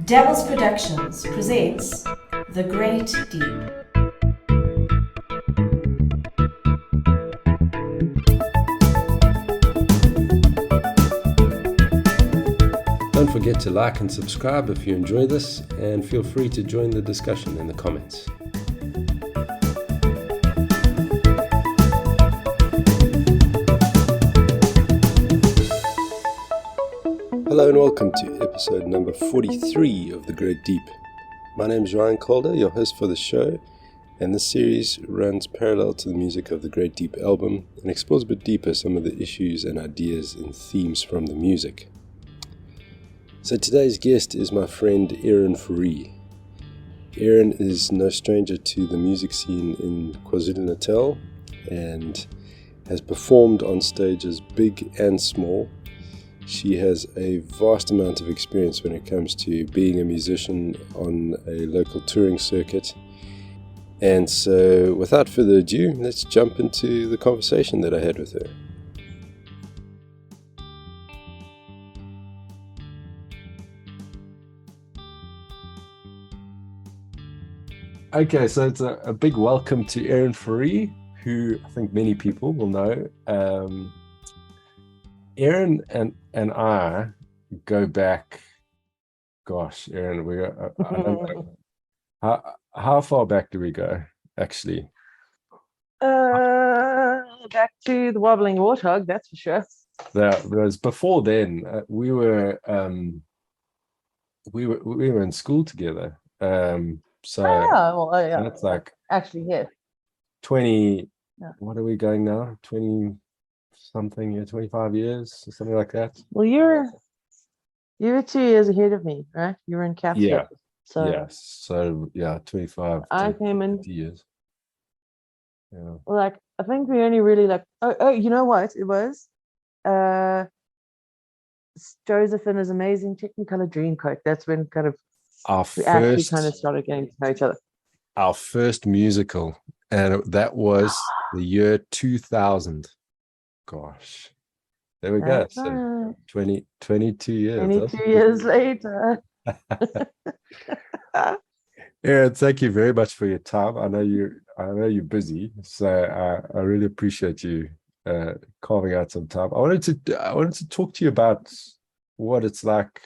Devils Productions presents The Great Deep. Don't forget to like and subscribe if you enjoy this, and feel free to join the discussion in the comments. Hello and welcome to episode number 43 of The Great Deep. My name is Ryan Calder, your host for the show, and this series runs parallel to the music of the Great Deep album and explores a bit deeper some of the issues and ideas and themes from the music. So today's guest is my friend Erin Fourie. Erin is no stranger to the music scene in KwaZulu-Natal and has performed on stages big and small. She has a vast amount of experience when it comes to being a musician on a local touring circuit. And so without further ado, let's jump into the conversation that I had with her. Okay, so it's a big welcome to Erin Fourie, who I think many people will know. Erin and I go back, gosh, Erin, I don't know, how far back do we go, actually? Back to the wobbling warthog, that's for sure. That was before then. We were in school together. So yeah. That's like actually, yeah. 20. Yeah. What are we going now? 20 something, 25 years or something like that. Well, you were 2 years ahead of me, right? You were in Catholic. Yeah. So 25. I came in 50 years. Yeah. like I think we only really you know what it was? Joseph and his amazing Technicolor Dreamcoat. That's when kind of we actually kind of started getting to know each other. Our first musical, and that was the year 2000. Gosh, there we go. So 22 years. 22 years later. Erin, thank you very much for your time. I know you're busy, so I really appreciate you carving out some time. I wanted to talk to you about what it's like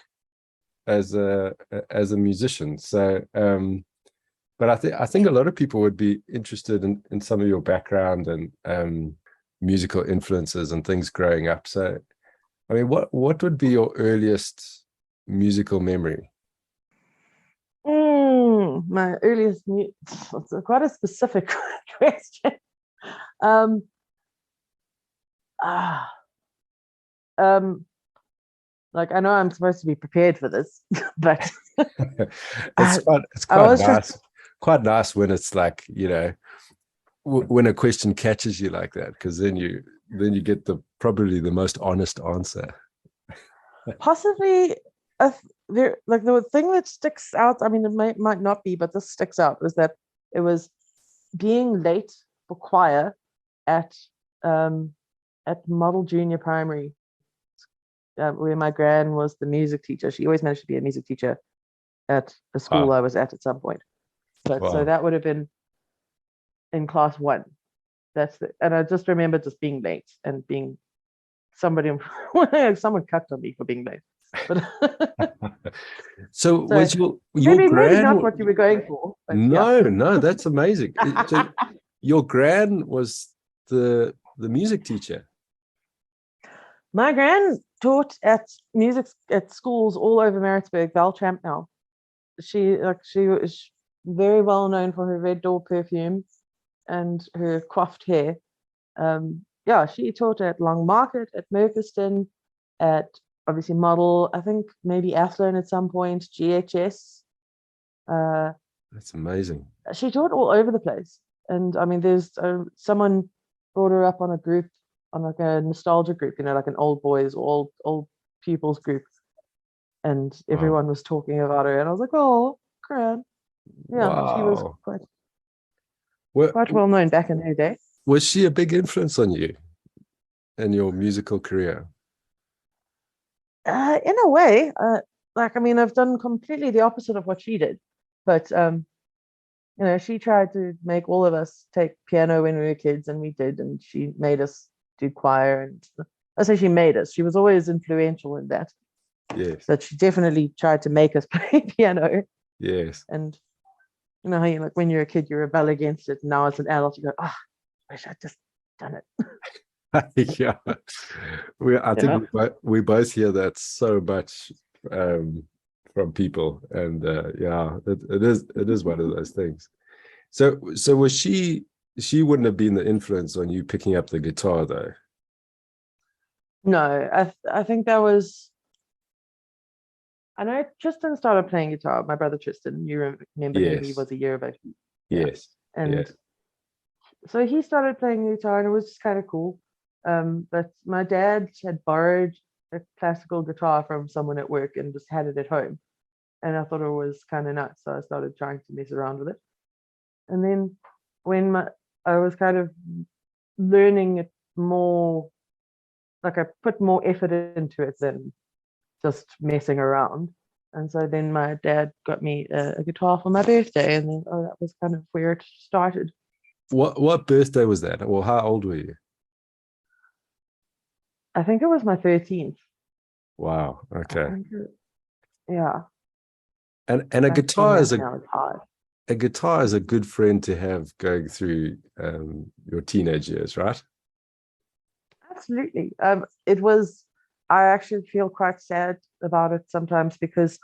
as a musician. So but I think a lot of people would be interested in some of your background and musical influences and things growing up. So I mean, what would be your earliest musical memory? My earliest it's quite a specific question. Like I know I'm supposed to be prepared for this, but it's quite nice when it's like, when a question catches you like that, because then you get probably the most honest answer. Possibly the thing that sticks out, I mean, it might not be, but this sticks out, is that it was being late for choir at Model Junior Primary, where my gran was the music teacher. She always managed to be a music teacher at the school I was at some point. But So that would have been in class 1. And I just remember just being late and being someone cucked on me for being late. But so was your maybe gran not what you were going for? No, that's amazing. So your gran was the music teacher. My gran taught at music at schools all over Maritzburg, Valtramp now. She was very well known for her Red Door perfume and her coiffed hair. She taught at Long Market, at Murphiston, at obviously Model, I think maybe Athlone at some point, GHS. That's amazing. She taught all over the place. And I mean, there's someone brought her up on a group, on like a nostalgia group, like an old boys or old pupils group. And everyone was talking about her. And I was like, oh, grand. Yeah, wow. She was quite well known back in her day. Was she a big influence on you in your musical career? In a way, like, I mean, I've done completely the opposite of what she did, but you know, she tried to make all of us take piano when we were kids, and we did, and she made us do choir, and I say she made us. She was always influential in that. Yes. But she definitely tried to make us play piano. Yes. And you know how you, like, when you're a kid, you rebel against it. And now as an adult, you go, oh, I wish I'd just done it. Yeah. I think we both hear that so much from people, and it is one of those things. So was she wouldn't have been the influence on you picking up the guitar, though? No, I think that was, I know Tristan started playing guitar. My brother Tristan, you remember him? He Yes. was a year above me. Yes. And yes. so he started playing guitar, and it was just kind of cool. But my dad had borrowed a classical guitar from someone at work and just had it at home. And I thought it was kind of nuts. So I started trying to mess around with it. And then when I was kind of learning it more, like I put more effort into it than just messing around. And so then my dad got me a guitar for my birthday, and then that was kind of where it started. What birthday was that? Well, how old were you? I think it was my 13th. Wow. Okay. Yeah. And a guitar is hard. A guitar is a good friend to have going through your teenage years, right? Absolutely. It was. I actually feel quite sad about it sometimes, because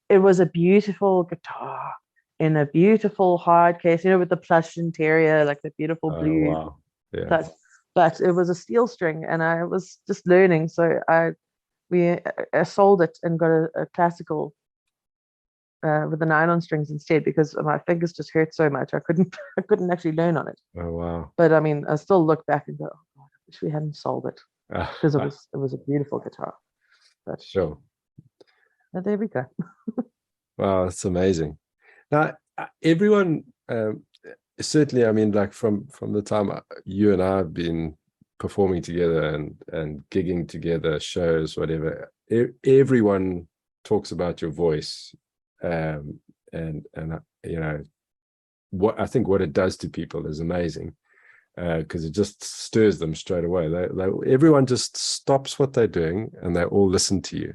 it was a beautiful guitar in a beautiful hard case, you know, with the plush interior, like the beautiful blue. Wow. Yeah. But it was a steel string, and I was just learning, so I sold it and got a classical with the nylon strings instead, because my fingers just hurt so much. I couldn't actually learn on it. Oh wow. But I mean, I still look back and go, oh God, I wish we hadn't sold it, because it was a beautiful guitar. But sure. But there we go. Wow, that's amazing. Now, everyone, certainly, I mean, like from the time you and I have been performing together and gigging together, shows, whatever, everyone talks about your voice, and you know, what I think what it does to people is amazing, because it just stirs them straight away. Everyone just stops what they're doing and they all listen to you.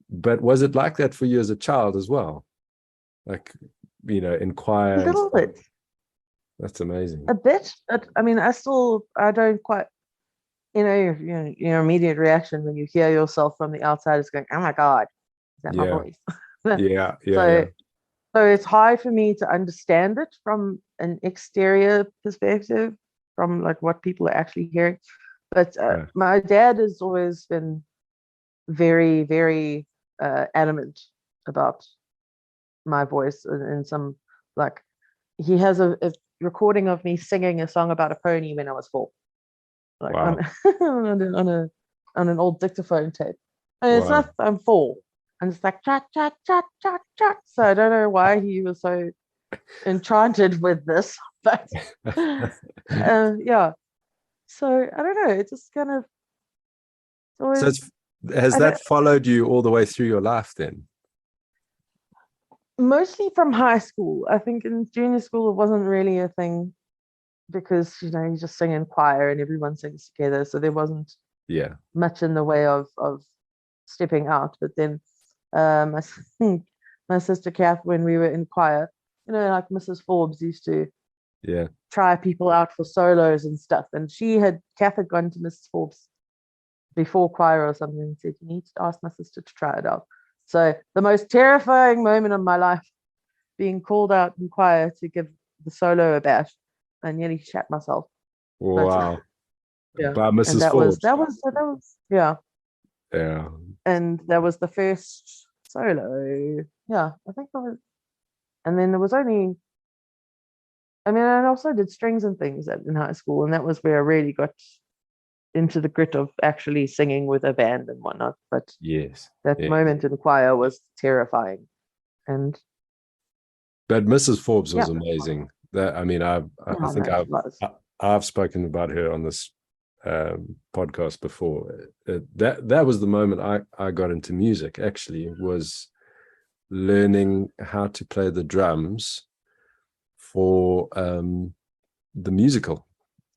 But was it like that for you as a child as well? Like, you know, in choir? A little bit. That's amazing. A bit. But I mean, I don't quite, you know, your immediate reaction when you hear yourself from the outside is going, oh my God, is that my voice? So it's hard for me to understand it from an exterior perspective, from like what people are actually hearing. But my dad has always been very, very adamant about my voice, and some, like, he has a recording of me singing a song about a pony when I was 4, like, wow. on an old dictaphone tape. And it's not, I'm 4, and it's like chat chat chat chat chat. So I don't know why he was so enchanted with this, but yeah. So I don't know. It just kind of always. So has that followed you all the way through your life then? Mostly from high school. I think in junior school it wasn't really a thing, because, you know, you just sing in choir and everyone sings together, so there wasn't much in the way of stepping out. But then my sister Kath, when we were in choir, you know, like Mrs. Forbes used to try people out for solos and stuff, and Kath had gone to Mrs. Forbes before choir or something and said, you need to ask my sister to try it out. So the most terrifying moment of my life, being called out in choir to give the solo a bash, I nearly shat myself. Wow. Yeah. By Mrs. Forbes. That was yeah. Yeah. And that was the first solo. Yeah, I think that was. And then there was only, I mean, I also did strings and things in high school, and that was where I really got into the grit of actually singing with a band and whatnot. But that moment in choir was terrifying. But Mrs. Forbes was amazing. That, I mean, I think I've spoken about her on this podcast before. That was the moment I got into music. Actually, was learning how to play the drums for the musical.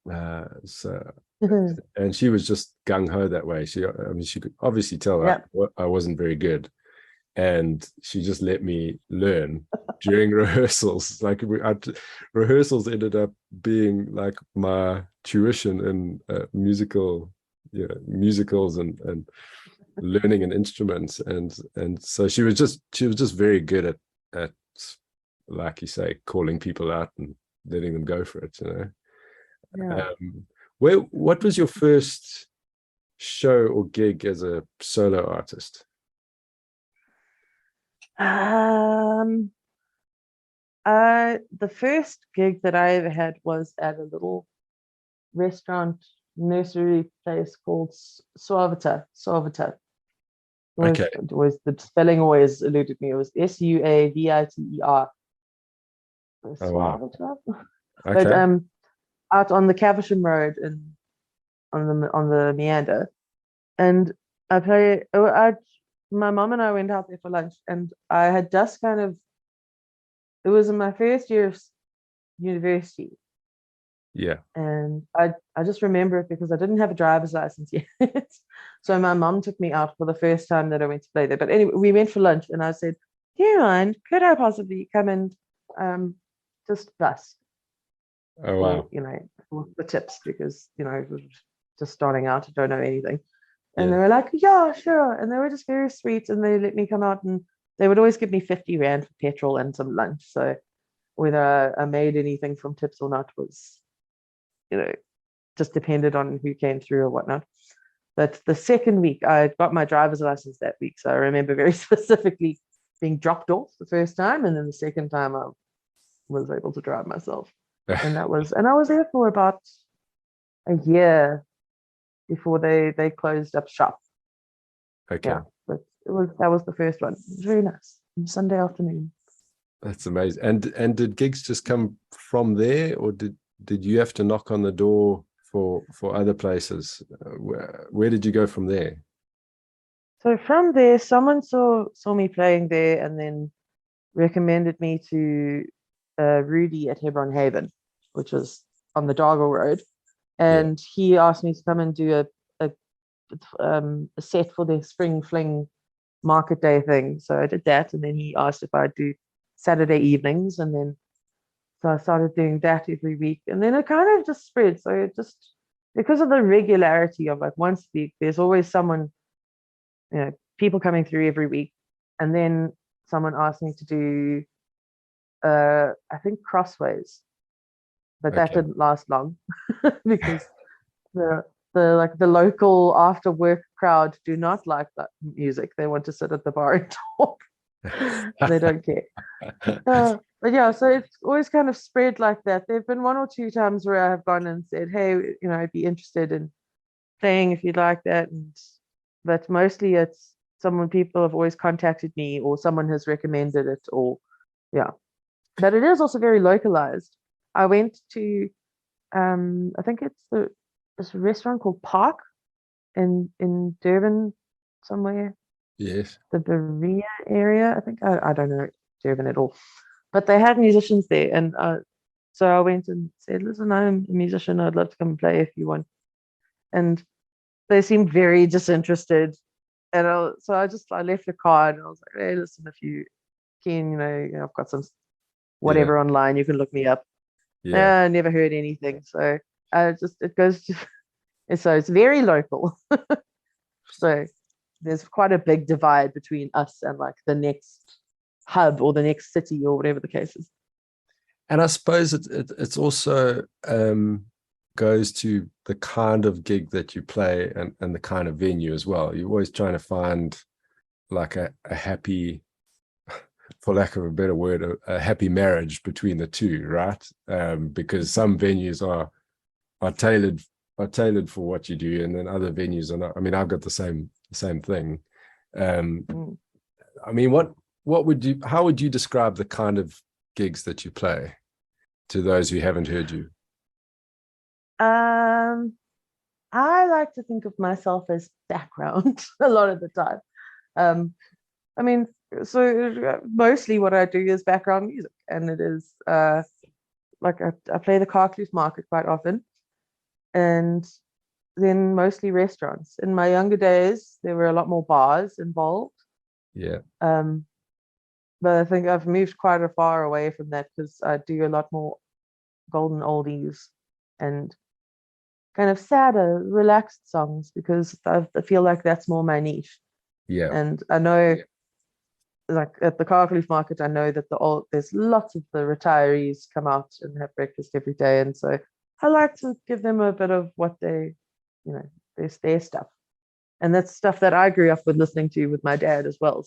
And she was just gung ho that way. She could obviously tell I wasn't very good, and she just let me learn during rehearsals. Like rehearsals ended up being like my tuition in musicals and learning an instruments, and so she was just very good at like you say, calling people out and letting them go for it, what was your first show or gig as a solo artist? The first gig that I ever had was at a little restaurant nursery place called Suavita. Okay. The spelling always eluded me. It was Suaviter. Oh wow. But Okay. out on the Caversham Road on the Meander, and my mom and I went out there for lunch, and I had just it was in my first year of university. Yeah. And I just remember it because I didn't have a driver's license yet. So my mom took me out for the first time that I went to play there. But anyway, we went for lunch, and I said, "Do you mind? Could I possibly come and just busk?" Oh wow. For the tips, because it was just starting out, I don't know anything. And Yeah. they were like, "Yeah, sure." And they were just very sweet, and they let me come out, and they would always give me 50 Rand for petrol and some lunch. So whether I made anything from tips or not was, just depended on who came through or whatnot. But the second week, I got my driver's license that week. So I remember very specifically being dropped off the first time, and then the second time I was able to drive myself. And I was there for about a year before they closed up shop. Okay. Yeah, but that was the first one. It was very nice. Sunday afternoon. That's amazing. And did gigs just come from there, or did you have to knock on the door for other places? Where did you go from there? So from there, someone saw me playing there, and then recommended me to Rudy at Hebron Haven, which was on the Dargle Road, and he asked me to come and do a set for their Spring Fling market day thing. So I did that, and then he asked if I'd do Saturday evenings, and then so I started doing that every week, and then it kind of just spread. So it just, because of the regularity of like once a week, there's always someone, people coming through every week, and then someone asked me to do I think Crossways, but that didn't last long because the local after work crowd do not like that music. They want to sit at the bar and talk. They don't care. But yeah, so it's always kind of spread like that. There have been one or two times where I have gone and said, "Hey, I'd be interested in playing if you'd like that." But mostly it's people have always contacted me, or someone has recommended it, or yeah. But it is also very localized. I went to I think it's this restaurant called Park in Durban somewhere. Yes. The Berea area, I think. I don't know Durban at all, but they had musicians there, and so I went and said, "Listen, I'm a musician. I'd love to come and play if you want." And they seemed very disinterested, and I left a card, and I was like, "Hey, listen, if you can, I've got some whatever online, you can look me up." Yeah. I never heard anything, so it goes to, so it's very local. So there's quite a big divide between us and like the next hub or the next city or whatever the case is. And I suppose it's also goes to the kind of gig that you play and the kind of venue as well. You're always trying to find like a happy, for lack of a better word, a happy marriage between the two, right? Because some venues are tailored for what you do, and then other venues are not. I mean, I've got the same thing. I mean, how would you describe the kind of gigs that you play to those who haven't heard you? I like to think of myself as background a lot of the time. Um, I mean, so mostly what I do is background music, and it is like I play the Carcliffe Market quite often, and then mostly restaurants. In my younger days, there were a lot more bars involved. Yeah. Um, but I think I've moved quite a far away from that because I do a lot more golden oldies and kind of sadder, relaxed songs because I feel like that's more my niche. Yeah. And I know, like at the Carcliffe Market, I know that there's lots of the retirees come out and have breakfast every day, and so I like to give them a bit of what their stuff, and that's stuff that I grew up with listening to with my dad as well.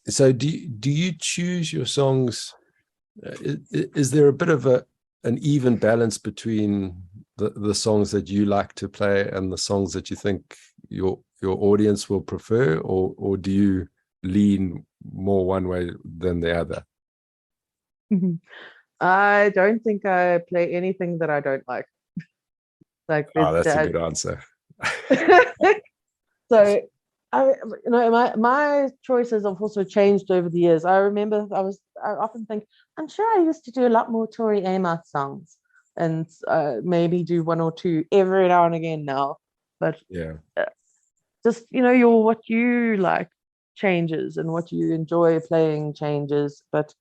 So do you choose your songs? Is there a bit of an even balance between the songs that you like to play and the songs that you think your audience will prefer, or do you lean more one way than the other? I don't think I play anything that I don't like. Like Oh, there's that's a that. good answer. So my choices have also changed over the years. I remember I often think I'm sure I used to do a lot more Tori Amos songs and maybe do one or two every now and again now. But Yeah. just your what you like changes and what you enjoy playing changes. But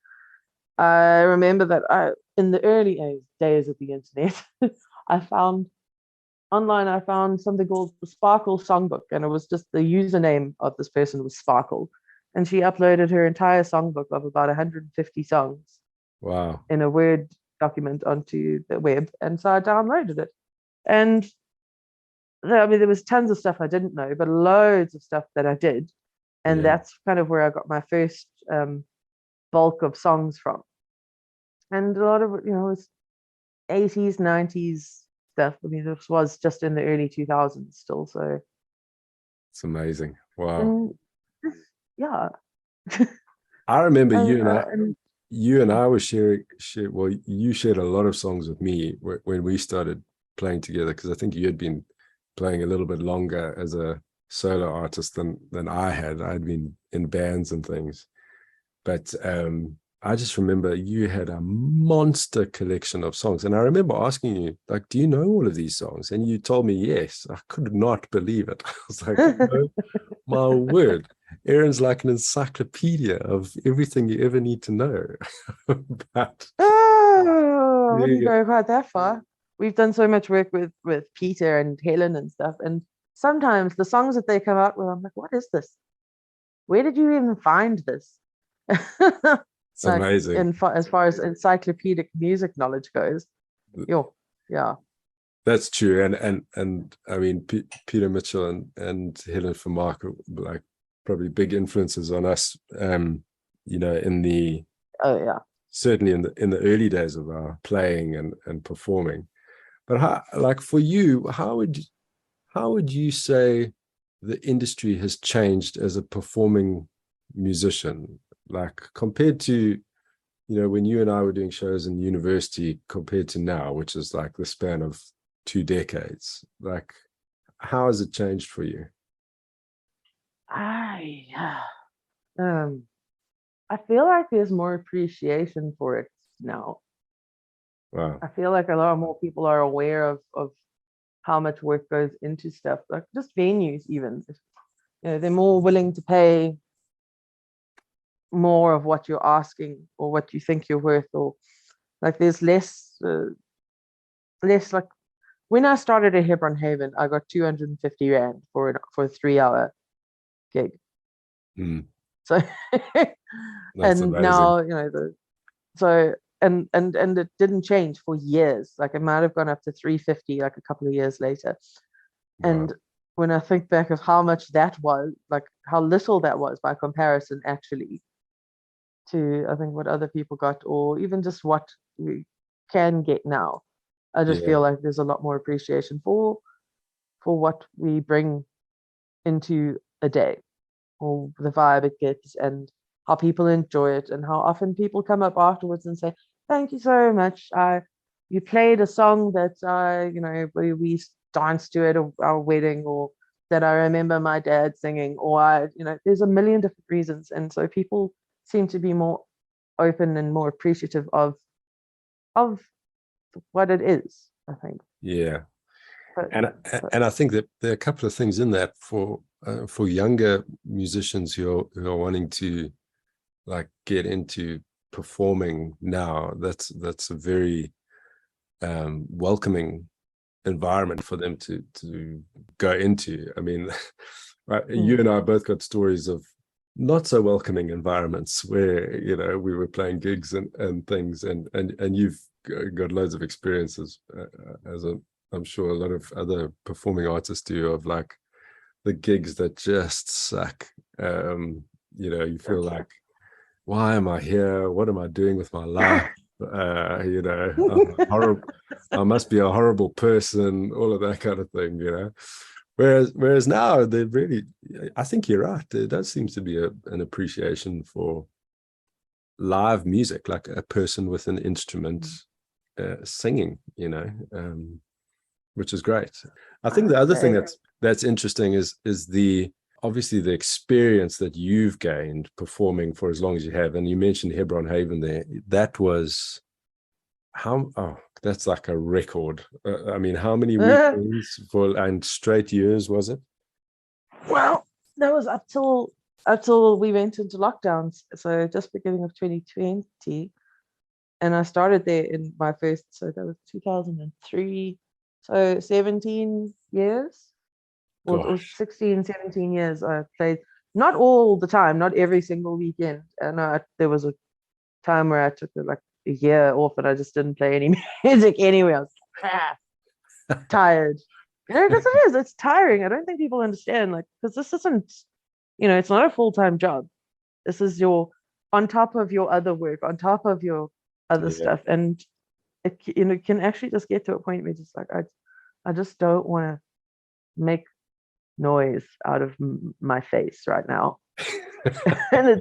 I remember that in the early days of the internet, I found online, I found something called the Sparkle Songbook, and it was just the username of this person was Sparkle, and she uploaded her entire songbook of about 150 songs Wow. in a Word document onto the web, and so I downloaded it, and I mean there was tons of stuff I didn't know, but loads of stuff that I did, and Yeah. that's kind of where I got my first bulk of songs from, and a lot of it, was 80s, 90s stuff. I mean, this was just in the early 2000s still, so. It's amazing. Wow. And yeah. I remember And you and I were well, you shared a lot of songs with me when we started playing together, because I think you had been playing a little bit longer as a solo artist than I had. I'd been in bands and things. But I just remember you had a monster collection of songs. And I remember asking you, like, do you know all of these songs? And you told me yes. I could not believe it. I was like, no, my word. Erin's like an encyclopedia of everything you ever need to know. But I there wouldn't you go. go quite that far. We've done so much work with Peter and Helen and stuff, and sometimes the songs that they come out with, I'm like, what is this? Where did you even find this? It's Like amazing. as far as encyclopedic music knowledge goes, yo, yeah. That's true. And I mean, Peter Mitchell and Helen Fourie are like probably big influences on us, in the Oh yeah. certainly in the early days of our playing and performing. But like for you, how would you say the industry has changed as a performing musician, like compared to when you and I were doing shows in university compared to now, which is like the span of 2 decades? Like, how has it changed for you? I um I feel like there's more appreciation for it now. Wow. I feel like a lot more people are aware of how much work goes into stuff, like just venues even. They're more willing to pay more of what you're asking or what you think you're worth, or like there's less like when I started at Hebron Haven, I got 250 rand for a 3 hour gig. Mm, So that's and amazing. now so and it didn't change for years. Like it might have gone up to 350 like a couple of years later. Wow. And when I think back of how much that was, like how little that was by comparison actually to I think what other people got, or even just what we can get now, I just Yeah. feel like there's a lot more appreciation for what we bring into a day, or the vibe it gets, and how people enjoy it, and how often people come up afterwards and say, "Thank you so much. You played a song that we danced to at our wedding, or that I remember my dad singing, or there's a million different reasons. And so people seem to be more open and more appreciative of what it is, I think. Yeah. But, And I think that there are a couple of things in that for younger musicians who are wanting to like get into performing now. That's a very welcoming environment for them to go into. I mean, right, you and I both got stories of not so welcoming environments where we were playing gigs and things, and you've got loads of experiences as I'm sure a lot of other performing artists do, of like the gigs that just suck. You feel like, why am I here? What am I doing with my life? I'm horrible. I must be a horrible person, all of that kind of thing, Whereas now, I think you're right. There does seem to be an appreciation for live music, like a person with an instrument singing, which is great. I think the other thing that's interesting is obviously the experience that you've gained performing for as long as you have. And you mentioned Hebron Haven there. That was that's like a record. I mean, how many weekends and straight years was it? Well, that was up till we went into lockdowns. So just beginning of 2020. And I started there in my first, so that was 2003. So 17 years. Or 16, 17 years I played. Not all the time, not every single weekend. And there was a time where I took like a year off and I just didn't play any music anywhere. I was tired. Because it's tiring. I don't think people understand, because this isn't, it's not a full-time job. This is on top of your other work, on top of your other stuff. And it can actually just get to a point where just like, I just don't want to make noise out of my face right now. and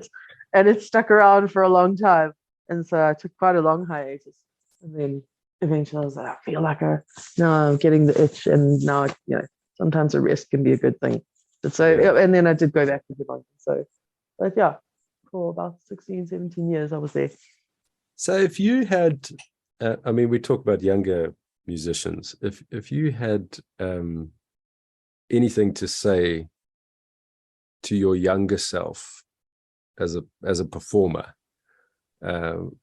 it's stuck around for a long time, and so I took quite a long hiatus, and then eventually I was like, I feel like I'm getting the itch, and now sometimes a rest can be a good thing. But and then I did go back to Dubai. But yeah, for about 16, 17 years I was there. So if you had we talk about younger musicians, if you had anything to say to your younger self as a performer,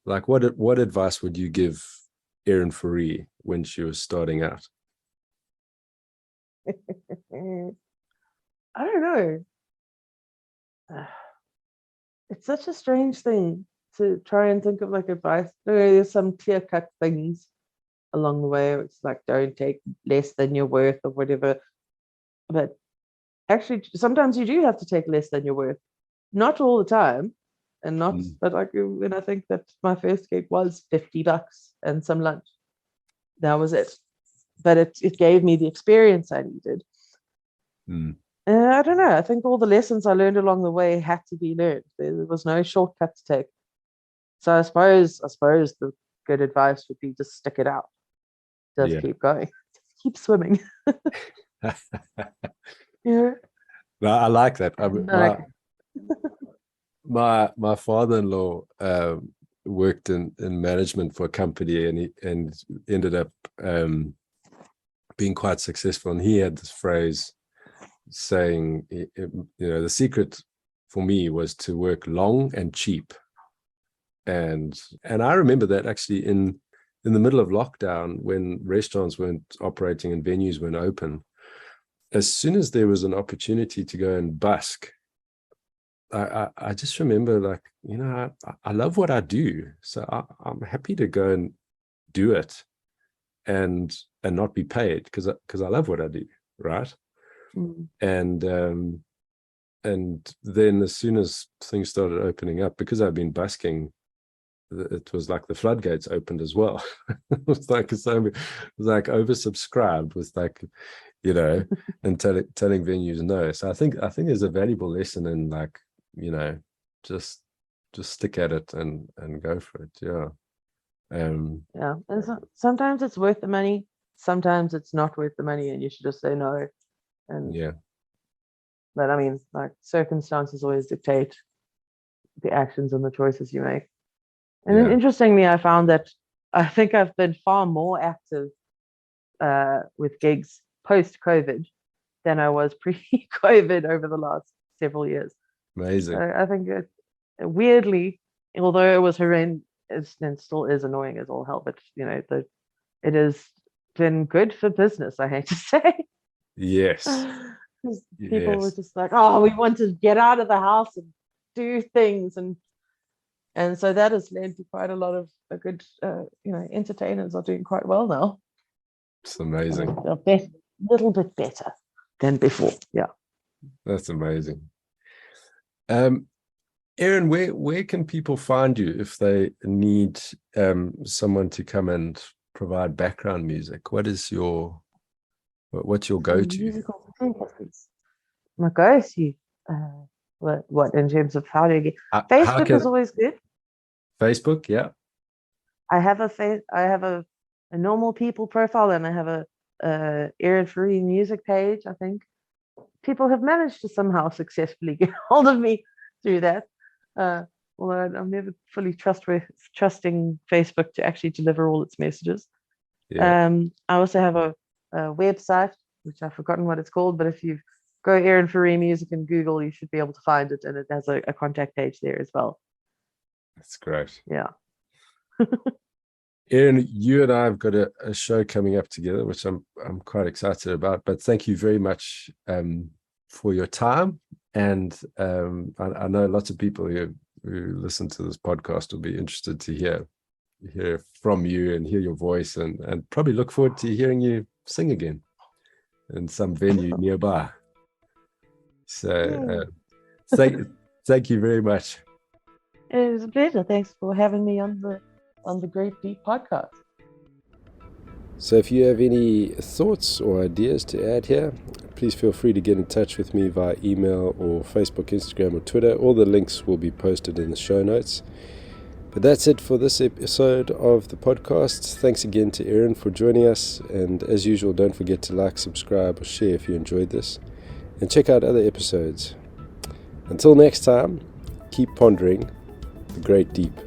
like what advice would you give Erin Fourie when she was starting out? I don't know. It's such a strange thing to try and think of like advice. There's some clear-cut things along the way. It's like, don't take less than your worth or whatever. But actually, sometimes you do have to take less than your worth. Not all the time, and not. But like when I think that my first gig was $50 and some lunch, that was it. But it gave me the experience I needed. I don't know. I think all the lessons I learned along the way had to be learned. There was no shortcut to take. So I suppose the good advice would be just stick it out. Just keep going. Just keep swimming. Yeah. No, I like that. My father-in-law worked in management for a company, and ended up being quite successful. And he had this phrase saying, the secret for me was to work long and cheap. And I remember that actually in the middle of lockdown, when restaurants weren't operating and venues weren't open, as soon as there was an opportunity to go and busk, I just remember I love what I do, so I'm happy to go and do it and not be paid because I love what I do, right? And then as soon as things started opening up, because I've been busking, it was like the floodgates opened as well. It was like oversubscribed with and telling venues no. So I think there's a valuable lesson in just stick at it and go for it. Yeah. And sometimes it's worth the money. sometimes it's not worth the money and you should just say no. And Yeah. but I mean, like, circumstances always dictate the actions and the choices you make. And then Yeah. interestingly, I found that I think I've been far more active with gigs post-COVID than I was pre-COVID over the last several years. Amazing. So I think weirdly, although it was horrendous and still is annoying as all hell, but you know, it has been good for business, I hate to say. Yes. Because people were Yes. just like, oh, we want to get out of the house and do things, and so that has led to quite a lot of a good, entertainers are doing quite well now. It's amazing. They're little bit better than before. Yeah. That's amazing. Erin, where can people find you if they need someone to come and provide background music? What's your go-to? Musical therapies. My go-to. What in terms of how do you get? How Facebook can is always good. Facebook? Yeah. I have a normal people profile, and I have a Erin Fourie music page. I think people have managed to somehow successfully get hold of me through that. Although I'm never fully trusting Facebook to actually deliver all its messages. Yeah. I also have a website, which I've forgotten what it's called, but if you go Erin Fourie Music in Google, you should be able to find it, and it has a contact page there as well. That's great. Yeah. Erin, you and I have got a show coming up together, which I'm quite excited about. But thank you very much for your time. And I know lots of people who listen to this podcast will be interested to hear from you and hear your voice, and probably look forward to hearing you sing again in some venue nearby. So thank you very much. It was a pleasure. Thanks for having me on the Great Deep podcast. So if you have any thoughts or ideas to add here, please feel free to get in touch with me via email or Facebook, Instagram, or Twitter. All the links will be posted in the show notes. But that's it for this episode of the podcast. Thanks again to Erin for joining us. And as usual, don't forget to like, subscribe, or share if you enjoyed this. And check out other episodes. Until next time, keep pondering the Great Deep.